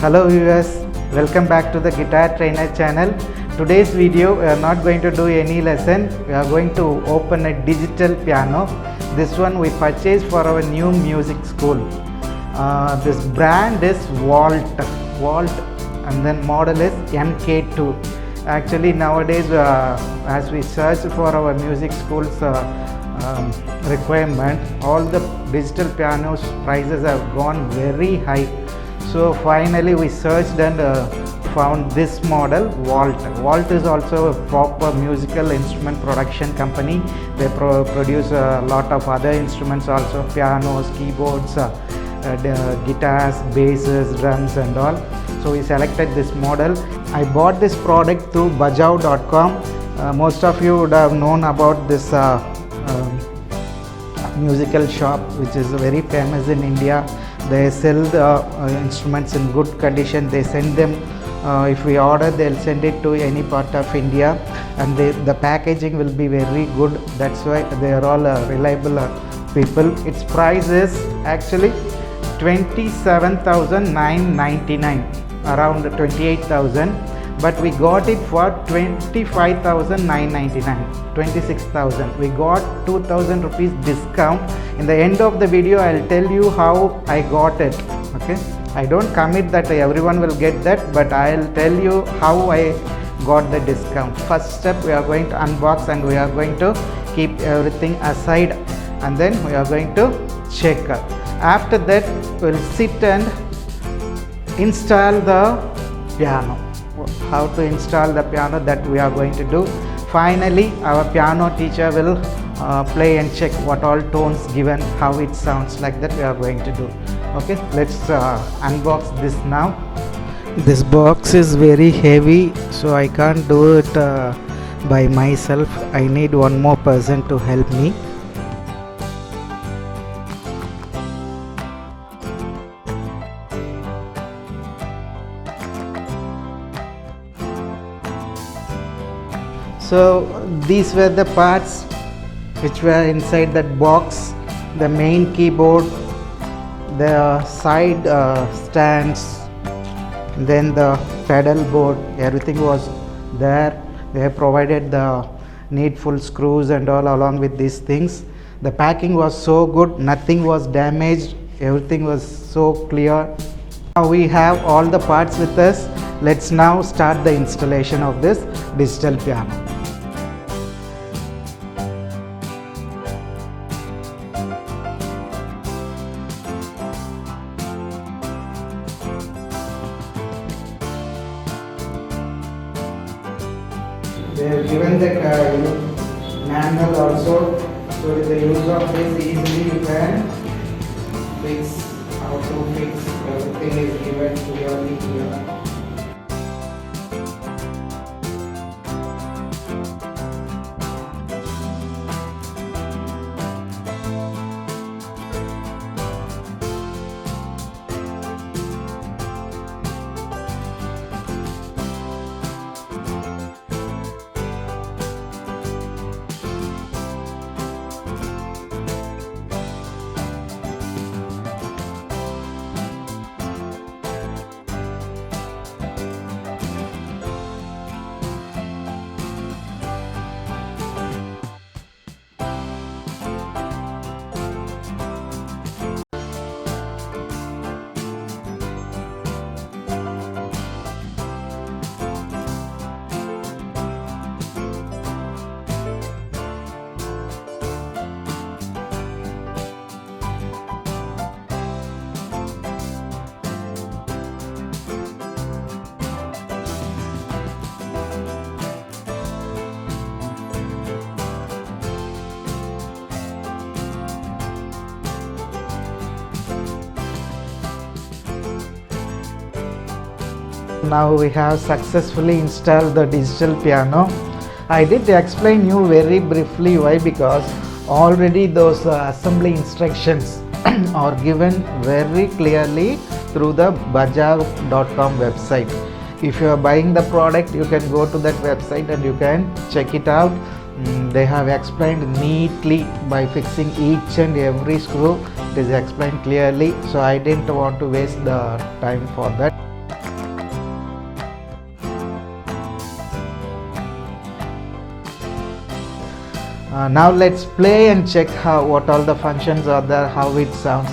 Hello viewers, welcome back to the Guitar Trainer channel. Today's video we are not going to do any lesson. We are going to open a digital piano. This one we purchased for our new music school. This brand is Vault, and then model is MK2. Actually nowadays as we search for our music school's requirement, all the digital pianos prices have gone very high. So finally we searched and found this model, Vault. Vault is also a proper musical instrument production company. They produce a lot of other instruments also, pianos, keyboards, guitars, basses, drums and all. So we selected this model. I bought this product through bajao.com. Most of you would have known about this musical shop which is very famous in India. They sell the instruments in good condition. They send them, if we order they'll send it to any part of India, and the packaging will be very good. That's why they are all reliable people. Its price is actually 27,999, around 28,000, but we got it for 25,999, 26,000. We got 2,000 rupees discount. In the end of the video I'll tell you how I got it. Okay, I don't commit that everyone will get that, but I'll tell you how I got the discount. First step, we are going to unbox and we are going to keep everything aside, and then we are going to check. After that we'll sit and install the piano. How to install the piano, that we are going to do. Finally our piano teacher will play and check what all tones given, how it sounds, like that we are going to do. Okay, let's unbox this now. This box is very heavy, so I can't do it by myself. I need one more person to help me. So these were the parts which were inside that box: the main keyboard, the side stands, then the pedal board. Everything was there. They have provided the needful screws and all along with these things. The packing was so good, nothing was damaged, everything was so clear. Now we have all the parts with us. Let's now start the installation of this digital piano. They have given the manual also, so with the use of this easily you can fix how to fix. Everything is given clearly here. Now we have successfully installed the digital piano. I did explain you very briefly why, because already those assembly instructions are given very clearly through the bajao.com website. If you are buying the product, you can go to that website and you can check it out. They have explained neatly by fixing each and every screw. It is explained clearly, so I didn't want to waste the time for that. Now let's play and check what all the functions are there, how it sounds.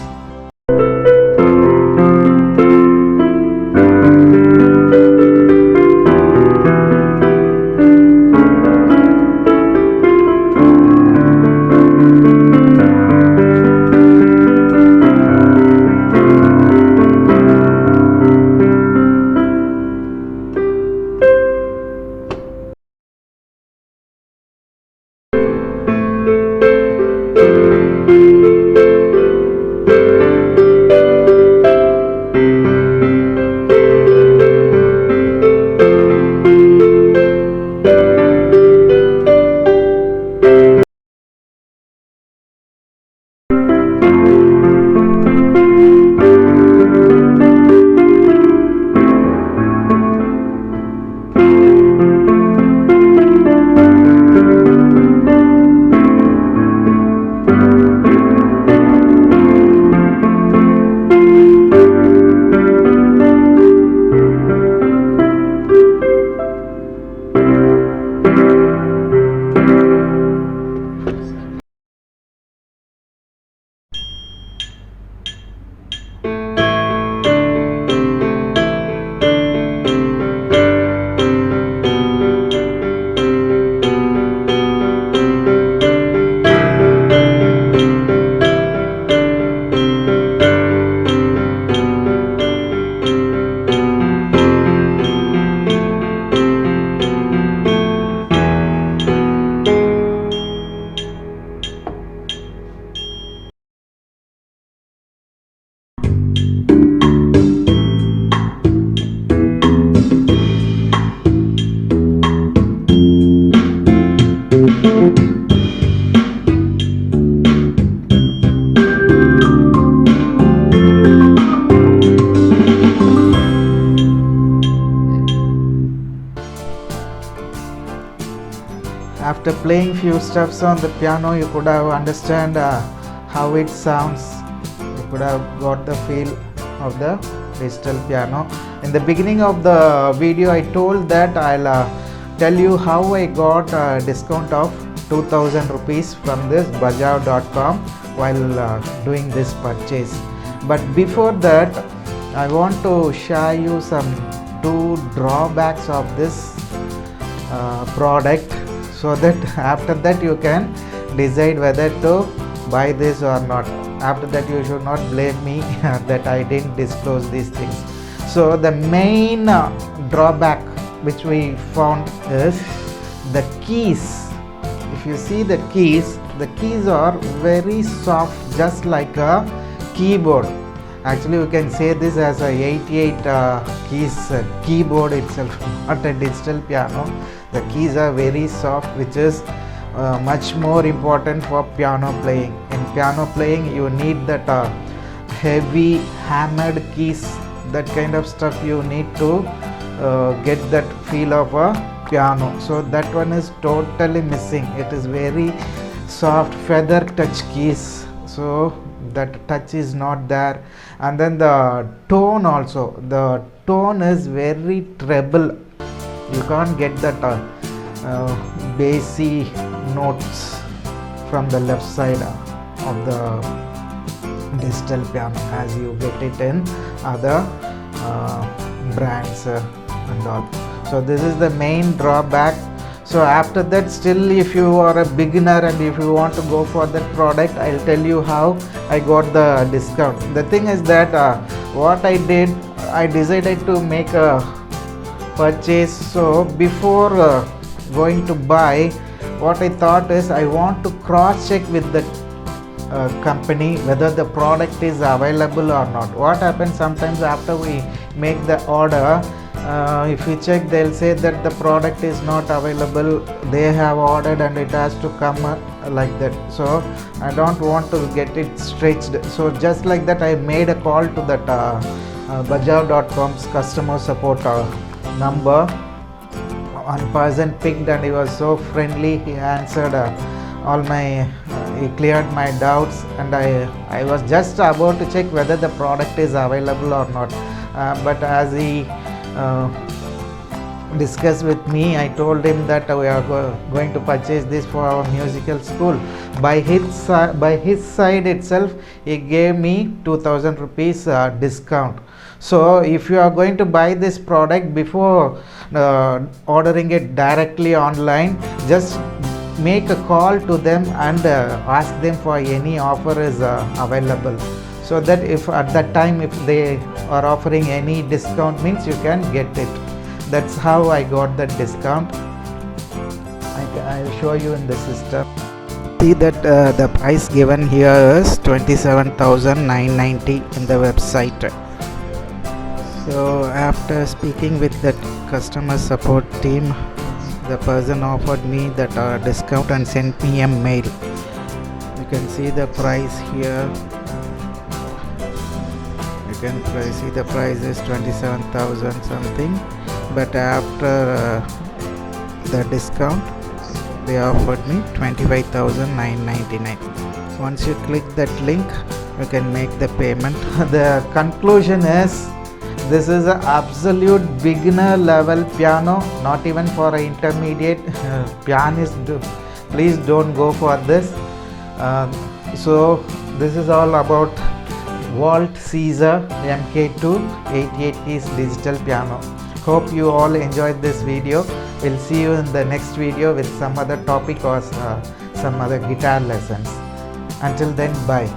After playing few steps on the piano, you could have understand how it sounds. You could have got the feel of the digital piano. In the beginning of the video, I told that I'll tell you how I got a discount of 2000 rupees from this bajaj.com while doing this purchase. But before that, I want to share you some 2 drawbacks of this product, so that after that you can decide whether to buy this or not. After that you should not blame me that I didn't disclose these things. So the main drawback which we found is the keys. If you see the keys are very soft, just like a keyboard. Actually you can say this as a 88 keys keyboard itself, not a digital piano. The keys are very soft, which is much more important for piano playing. In piano playing you need that heavy hammered keys, that kind of stuff you need to get that feel of a piano. So that one is totally missing. It is very soft feather touch keys, so that touch is not there. And then the tone also, the tone is very treble. You can't get that bassy notes from the left side of the digital piano as you get it in other brands and all. So this is the main drawback. So after that, still if you are a beginner and if you want to go for that product, I'll tell you how I got the discount. The thing is that what I did, I decided to make a purchase. So before going to buy, what I thought is I want to cross check with the company whether the product is available or not. What happens sometimes after we make the order, if we check, they'll say that the product is not available, they have ordered and it has to come like that. So I don't want to get it stretched. So just like that, I made a call to that bajaj.com's customer support number. One person picked and he was so friendly. He answered all my he cleared my doubts, and I was just about to check whether the product is available or not, but as he discuss with me. I told him that we are going to purchase this for our musical school. By his side itself, he gave me 2000 rupees discount. So if you are going to buy this product, before ordering it directly online, just make a call to them and ask them for any offer is available, so that if at that time if they are offering any discount, means you can get it. That's how I got that discount. I'll show you in the system. See that the price given here is 27,990 in the website. So after speaking with that customer support team, the person offered me that discount and sent me a mail. You can see the price here. You can see the price is 27,000 something, but after the discount they offered me 25,999. Once you click that link, you can make the payment. The conclusion is, this is an absolute beginner level piano, not even for an intermediate pianist. Please don't go for this. So this is all about Vault Caesar MK2 88 keys digital piano. Hope you all enjoyed this video. We'll see you in the next video with some other topic or some other guitar lessons. Until then, bye.